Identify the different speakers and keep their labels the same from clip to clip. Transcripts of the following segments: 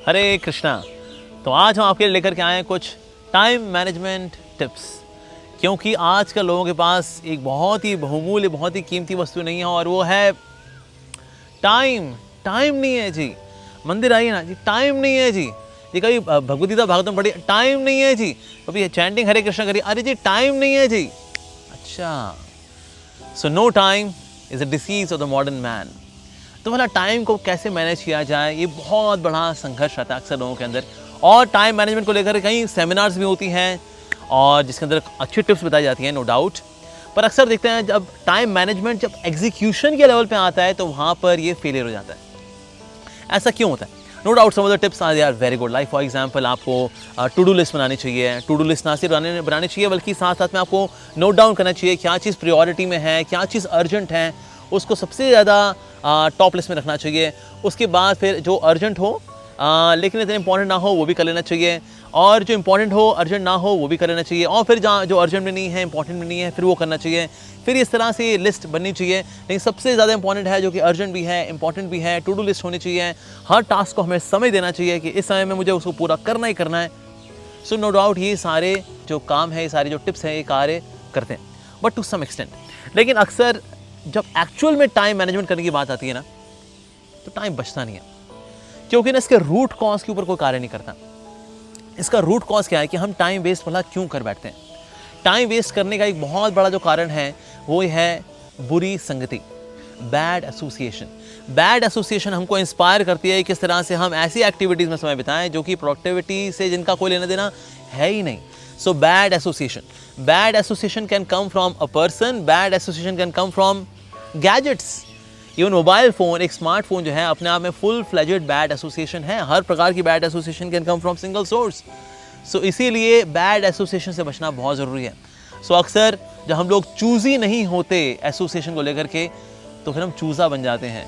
Speaker 1: हरे कृष्णा। तो आज हम आपके लिए लेकर के आए हैं कुछ टाइम मैनेजमेंट टिप्स, क्योंकि आज कल लोगों के पास एक बहुत ही बहुमूल्य, बहुत ही कीमती वस्तु नहीं है और वो है टाइम। टाइम नहीं है जी। मंदिर आइए ना जी, टाइम नहीं है जी। ये कभी भगवद गीता भागवतम पढ़िए, टाइम नहीं है जी। कभी चैंटिंग हरे कृष्णा करिए, अरे जी टाइम नहीं है जी। अच्छा, so no time is a disease of the modern man. तो भला टाइम को कैसे मैनेज किया जाए, ये बहुत बड़ा संघर्ष रहता है अक्सर लोगों के अंदर। और टाइम मैनेजमेंट को लेकर कई सेमिनार्स भी होती हैं और जिसके अंदर अच्छी टिप्स बताई जाती हैं, नो डाउट। पर अक्सर देखते हैं जब टाइम मैनेजमेंट जब एग्जीक्यूशन के लेवल पे आता है तो वहाँ पर ये फेलियर हो जाता है। ऐसा क्यों होता है? No doubt some of the tips are very good. Like for example आपको टू डू लिस्ट बनानी चाहिए। टू डू लिस्ट ना सिर्फ बनानी चाहिए बल्कि साथ साथ में आपको नोट डाउन करना चाहिए क्या चीज़ प्रायोरिटी में है, क्या चीज़ अर्जेंट है, उसको सबसे ज़्यादा टॉप लिस्ट में रखना चाहिए। उसके बाद फिर जो अर्जेंट हो लेकिन इतना इंपॉर्टेंट ना हो वो भी कर लेना चाहिए, और जो इंपॉर्टेंट हो अर्जेंट ना हो वो भी कर लेना चाहिए, और फिर जहाँ जो अर्जेंट में नहीं है, इंपॉर्टेंट में नहीं है, फिर वो करना चाहिए। फिर इस तरह से लिस्ट बननी चाहिए। लेकिन सबसे ज़्यादा इंपॉर्टेंट है जो कि अर्जेंट भी है, इंपॉर्टेंट भी है, टू डू लिस्ट होनी चाहिए। हर टास्क को हमें समय देना चाहिए कि इस समय में मुझे उसको पूरा करना ही करना है। सो नो डाउट ये सारे जो काम है, ये सारे जो टिप्स हैं, ये कार्य करते हैं, बट टू सम एक्सटेंट। लेकिन अक्सर जब एक्चुअल में टाइम मैनेजमेंट करने की बात आती है ना, तो टाइम बचता नहीं है, क्योंकि ना इसके रूट कॉज के ऊपर कोई कार्य नहीं करता। इसका रूट कॉज क्या है कि हम टाइम वेस्ट भला क्यों कर बैठते हैं। टाइम वेस्ट करने का एक बहुत बड़ा जो कारण है वो है बुरी संगति, बैड एसोसिएशन। बैड एसोसिएशन हमको इंस्पायर करती है किस तरह से हम ऐसी एक्टिविटीज़ में समय बिताएं जो कि प्रोडक्टिविटी से जिनका कोई लेना देना है ही नहीं। So bad association can come from a person, bad association can come from gadgets. Even mobile phone, एक स्मार्टफोन जो है अपने आप में फुल फ्लेजेड बैड एसोसिएशन है। हर प्रकार की bad association can come from single source. So इसीलिए बैड एसोसिएशन से बचना बहुत ज़रूरी है। सो अक्सर जब हम लोग चूज़ी नहीं होते एसोसिएशन को लेकर के, तो फिर हम चूज़ा बन जाते हैं।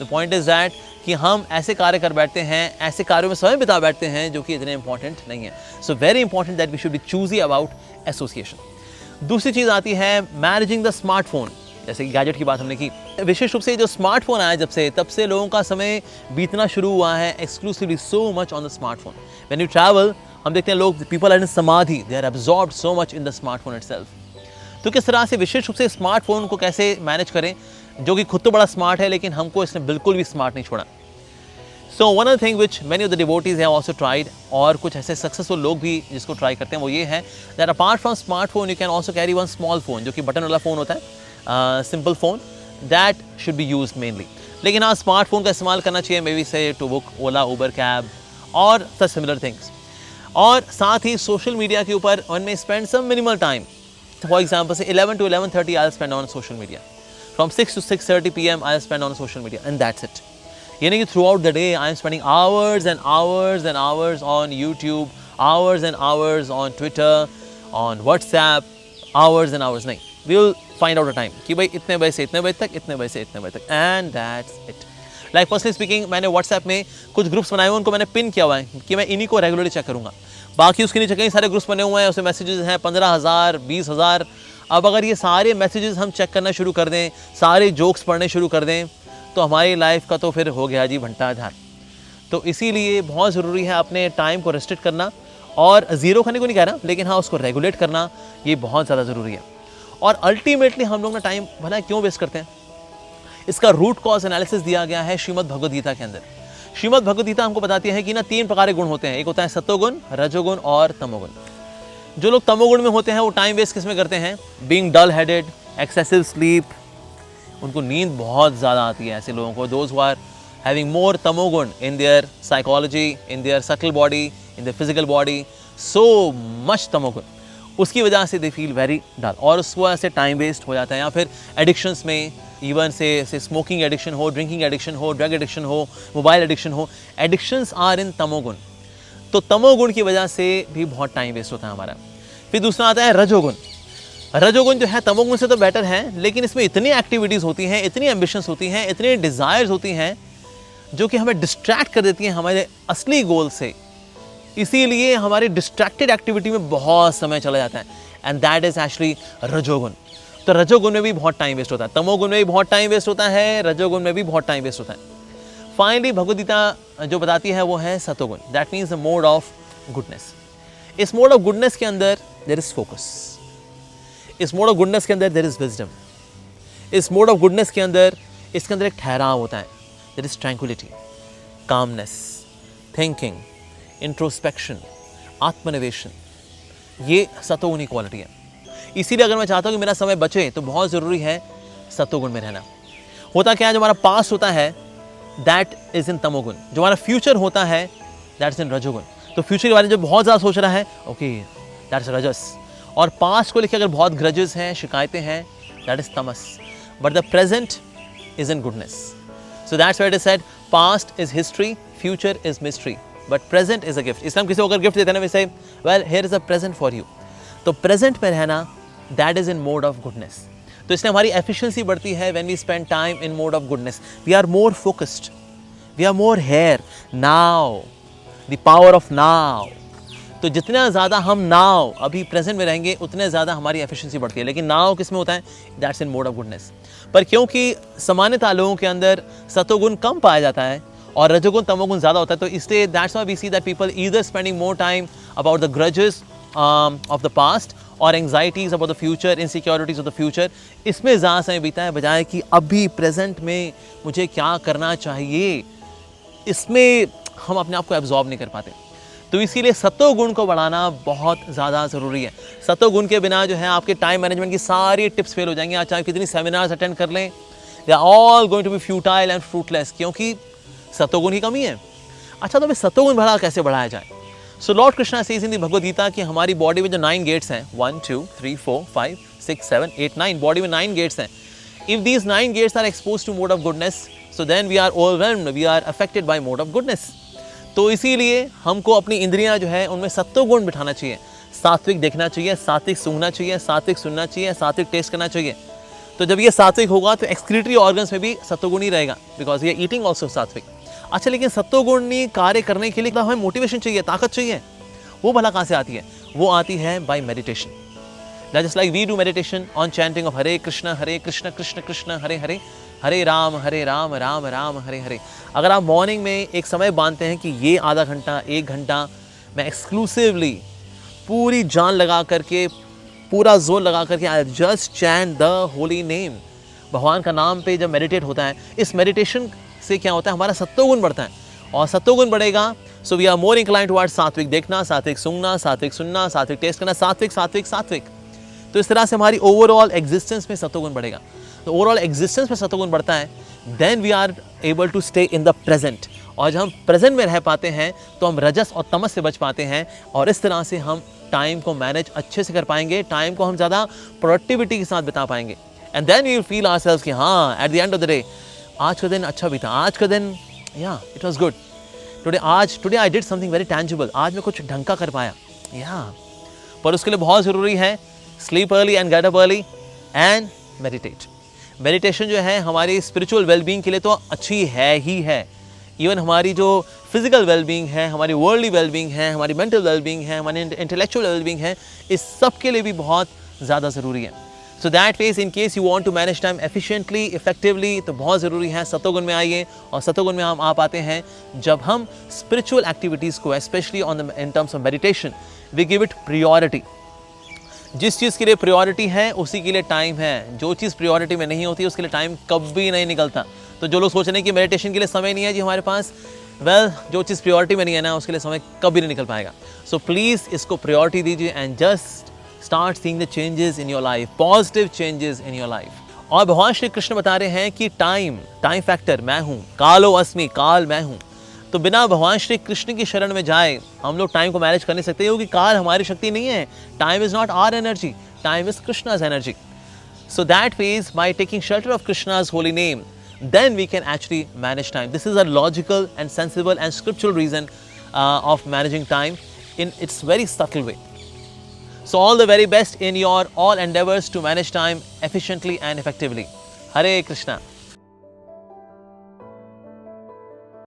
Speaker 1: द पॉइंट इज़ दैट कि हम ऐसे कार्य कर बैठते हैं, ऐसे कार्यों में समय बिता बैठते हैं जो कि इतने इंपॉर्टेंट नहीं है। So very important that we should be choosy about association. दूसरी चीज़ आती है मैनेजिंग द स्मार्टफोन। जैसे कि गैजेट की बात हमने की, विशेष रूप से जो स्मार्टफोन आया जब से, तब से लोगों का समय बीतना शुरू हुआ है exclusively so much on the smartphone. When you travel, हम देखते हैं लोग, पीपल आर इन समाधि, they are absorbed so much in the smartphone itself. तो किस तरह से विशेष रूप से स्मार्टफोन को कैसे मैनेज करें, जो कि खुद तो बड़ा स्मार्ट है लेकिन हमको इसने बिल्कुल भी स्मार्ट नहीं छोड़ा। So one of the thing which many of the devotees have also tried, और कुछ ऐसे सक्सेसफुल लोग भी जिसको ट्राई करते हैं, वो ये है that apart from smartphone you can also carry one small phone, जो कि बटन वाला फ़ोन होता है, simple phone, that should be use mainly. लेकिन हाँ, स्मार्टफोन का इस्तेमाल करना चाहिए, maybe say to book Ola, Uber, cab और सच सिमिलर थिंग्स। और साथ ही सोशल मीडिया के ऊपर वन में spend some minimal time. For example से 11 to 11:30 I spend on social media, from 6 to 6:30 PM I spend on social media, and that's it. यानी कि throughout the day I am spending hours and hours and hours on YouTube, hours and hours on Twitter, on WhatsApp, hours and hours नहीं, we will find out a time कि भाई इतने बजे से इतने बजे तक, इतने बजे से इतने बजे तक, and that's it. Like personally speaking, मैंने व्हाट्सएप में कुछ ग्रुप्स बनाए हुए, उनको मैंने पिन किया हुआ है कि मैं इन्हीं को रेगुलरली चेक करूँगा। बाकी उसके नीचे कई सारे ग्रुप्स बने हुए हैं, उसमें मैसेजेस हैं 15,000, 20,000। अब अगर ये सारे मैसेजेस हम चेक करना शुरू कर दें, सारे जोक्स पढ़ने शुरू कर दें, तो हमारी लाइफ का तो फिर हो गया जी भंटाधार। तो इसीलिए बहुत ज़रूरी है अपने टाइम को रेस्ट्रिक्ट करना, और ज़ीरो करने को नहीं कह रहा, लेकिन हाँ उसको रेगुलेट करना, ये बहुत ज़्यादा ज़रूरी है। और अल्टीमेटली हम लोग ना टाइम भला क्यों वेस्ट करते हैं, इसका रूट कॉज एनालिसिस दिया गया है श्रीमद् भगवद गीता के अंदर। श्रीमद् भगवद गीता हमको बताती है कि ना 3 प्रकार के गुण होते हैं। एक होता है सत्वगुण, रजोगुण और तमोगुण। जो लोग तमोगुण में होते हैं वो टाइम वेस्ट किस में करते हैं, being dull headed, excessive sleep, उनको नींद बहुत ज़्यादा आती है ऐसे लोगों को। Those who are having more tamoguna in their psychology, in their subtle body, in their physical body, so much tamoguna, उसकी वजह से दे फील वेरी डल, और उस वजह से टाइम वेस्ट हो जाता है। या फिर एडिक्शंस में, इवन से स्मोकिंग एडिक्शन हो, ड्रिंकिंग एडिक्शन हो, ड्रग एडिक्शन हो, मोबाइल एडिक्शन हो, एडिक्शंस आर इन तमोगुण। तो तमोगुण की वजह से भी बहुत टाइम वेस्ट होता है हमारा। फिर दूसरा आता है रजोगुण। रजोगुण जो है तमोगुण से तो बेटर है, लेकिन इसमें इतनी एक्टिविटीज़ होती हैं, इतनी एम्बिशंस होती हैं, इतनी डिज़ायर्स होती हैं जो कि हमें डिस्ट्रैक्ट कर देती हैं हमारे असली गोल से। इसीलिए हमारी डिस्ट्रैक्टेड एक्टिविटी में बहुत समय चला जाता है, एंड दैट इज एक्चुअली रजोगुण। तो रजोगुण में भी बहुत टाइम वेस्ट होता है, तमोगुण में भी बहुत टाइम वेस्ट होता है, रजोगुण में भी बहुत टाइम वेस्ट होता है। फाइनली भगवद गीता जो बताती है वो है satoguna, that means the mode of goodness. इस मोड ऑफ गुडनेस के अंदर देयर इज फोकस, इस मोड ऑफ गुडनेस के अंदर देयर इज विजडम, इस मोड ऑफ गुडनेस के अंदर इसके अंदर एक ठहराव होता है, there is tranquility, calmness, thinking, introspection, आत्मनिवेशन। ये सतोगुणी क्वालिटी है। इसीलिए अगर मैं चाहता हूँ कि मेरा समय बचे तो बहुत ज़रूरी है सतोगुण में रहना। होता क्या है, जो हमारा पास्ट होता है दैट इज इन तमोगुण, जो हमारा फ्यूचर होता है दैट इज इन रजोगुण। तो फ्यूचर के बारे में जो बहुत ज़्यादा सोच रहा है, ओके दैट इज रजस, और पास्ट को लेकर अगर बहुत ग्रजेस हैं, शिकायतें हैं, that is Tamas. But the present is in goodness. So that's why it is said past is history, future is mystery, but present is a gift. इसलिए हम किसी को अगर गिफ्ट देते हैं ना, we say well here is a present for you. तो present में रहना that is in mode of goodness. तो इसलिए हमारी एफिशिएंसी बढ़ती है when we spend time in mode of goodness. We are more focused, we are more here now, the power of now. तो जितना ज़्यादा हम नाउ अभी प्रेजेंट में रहेंगे उतने ज़्यादा हमारी एफिशिएंसी बढ़ती है। लेकिन नाउ किस में होता है, that's in mode of goodness. पर क्योंकि सामान्यतः लोगों के अंदर सतोगुण कम पाया जाता है और रजोगुण तमोगुण ज़्यादा होता है, तो इसलिए that's why we see that people either spending more time about the grudges of the past और anxieties about the future, insecurities of the future, इसमें ज़्यादा समय बीता है बजाय कि अभी प्रेजेंट में मुझे क्या करना चाहिए, इसमें हम अपने आप को एब्जॉर्ब नहीं कर पाते। तो इसीलिए सतोगुण को बढ़ाना बहुत ज़्यादा ज़रूरी है। सतोगुण के बिना जो है आपके टाइम मैनेजमेंट की सारी टिप्स फेल हो जाएंगी। आज चाहे कितनी सेमिनार्स अटेंड कर लें, they are all going to be futile and fruitless, क्योंकि सतोगुण की कमी है। अच्छा, तो सतोगुण बढ़ा कैसे बढ़ाया जाए? So lord Krishna says in the Bhagavad Gita कि हमारी बॉडी में जो 9 गेट्स हैं, 1 2 3 4 5 6 7 8 9, बॉडी में 9 गेट्स हैं। If these 9 gates are expose to mode of goodness, so then we are overwhelmed, we are affected by mode of goodness. तो इसीलिए हमको अपनी इंद्रियां जो है उनमें सत्वगुण बिठाना चाहिए, सात्विक देखना चाहिए, सात्विक सूंघना चाहिए, सात्विक सुनना चाहिए, सात्विक टेस्ट करना चाहिए। तो जब ये सात्विक होगा तो एक्सक्रीटरी ऑर्गन्स में भी सत्वगुण ही रहेगा, बिकॉज ये ईटिंग ऑल्सो सात्विक। अच्छा, लेकिन सत्वगुणी कार्य करने के लिए हमें मोटिवेशन चाहिए, ताकत चाहिए। वो भला कहाँ से आती है? वो आती है by meditation. Just like we do meditation on chanting of Hare Krishna Krishna Krishna Hare Hare, Hare Ram Ram Ram Hare Hare. अगर आप मॉर्निंग में एक समय बांधते हैं कि ये आधा घंटा 1 घंटा मैं एक्सक्लूसिवली पूरी जान लगा करके, पूरा जोर लगा करके I just chant the holy name, भगवान का नाम पे जब मेडिटेट होता है, इस मेडिटेशन से क्या होता है, हमारा सत्वगुण बढ़ता है। और सत्वगुण बढ़ेगा so we are more inclined towards सात्विक देखना, सात्विक सूंघना, सात्विक सुनना, सात्विक टेस्ट करना, सात्विक सात्विक सात्विक। तो इस तरह से हमारी ओवरऑल एग्जिस्टेंस में सत्वगुण बढ़ेगा। तो ओवरऑल एग्जिस्टेंस में सत्वगुण बढ़ता है, then we are able to stay in the present. और जब हम प्रेजेंट में रह पाते हैं तो हम रजस और तमस से बच पाते हैं, और इस तरह से हम टाइम को मैनेज अच्छे से कर पाएंगे, टाइम को हम ज़्यादा प्रोडक्टिविटी के साथ बिता पाएंगे। And then we will feel ourselves कि हाँ, at the end of the day आज का दिन अच्छा बीता, आज का दिन या it was good today I did something very tangible, आज मैं कुछ ढंग का कर पाया या। पर उसके लिए बहुत ज़रूरी है sleep early and get up early and meditate. Meditation जो है हमारी स्पिरिचुअल वेलबींग के लिए तो अच्छी है ही है, इवन हमारी जो फिजिकल वेलबींग है, हमारी वर्ल्डली वेलबींग है, हमारी मेंटल वेलबींग है, हमारी इंटेलेक्चुअल वेलबींग है, इस सब के लिए भी बहुत ज़्यादा ज़रूरी है। So that means in case you want to manage time efficiently, effectively, तो बहुत ज़रूरी है सत्वगुण में आइए। और सत्वगुण में हम आ पाते हैं जब हम स्पिरिचुअल एक्टिविटीज़ को, specially in terms of meditation, we give it priority. जिस चीज़ के लिए प्रायोरिटी है उसी के लिए टाइम है, जो चीज़ प्रायोरिटी में नहीं होती उसके लिए टाइम कभी नहीं निकलता। तो जो लोग सोच रहे हैं कि मेडिटेशन के लिए समय नहीं है जी हमारे पास, वेल जो चीज़ प्रायोरिटी में नहीं है ना उसके लिए समय कभी नहीं निकल पाएगा। सो प्लीज़ इसको प्रायोरिटी दीजिए and just start seeing the changes in your life, positive changes in your life. और भगवान श्री कृष्ण बता रहे हैं कि टाइम फैक्टर मैं हूँ, कालो अस्मि, काल मैं हूँ। तो बिना भगवान श्री कृष्ण की शरण में जाए हम लोग टाइम को मैनेज कर नहीं सकते, क्योंकि काल हमारी शक्ति नहीं है। Time is not our energy, time is Krishna's energy. So that means by taking shelter of Krishna's holy name, then we can actually manage time. This is a logical and sensible and scriptural reason of managing time in its very subtle way. So all the very best in your all endeavors to manage time efficiently and effectively. Hare Krishna.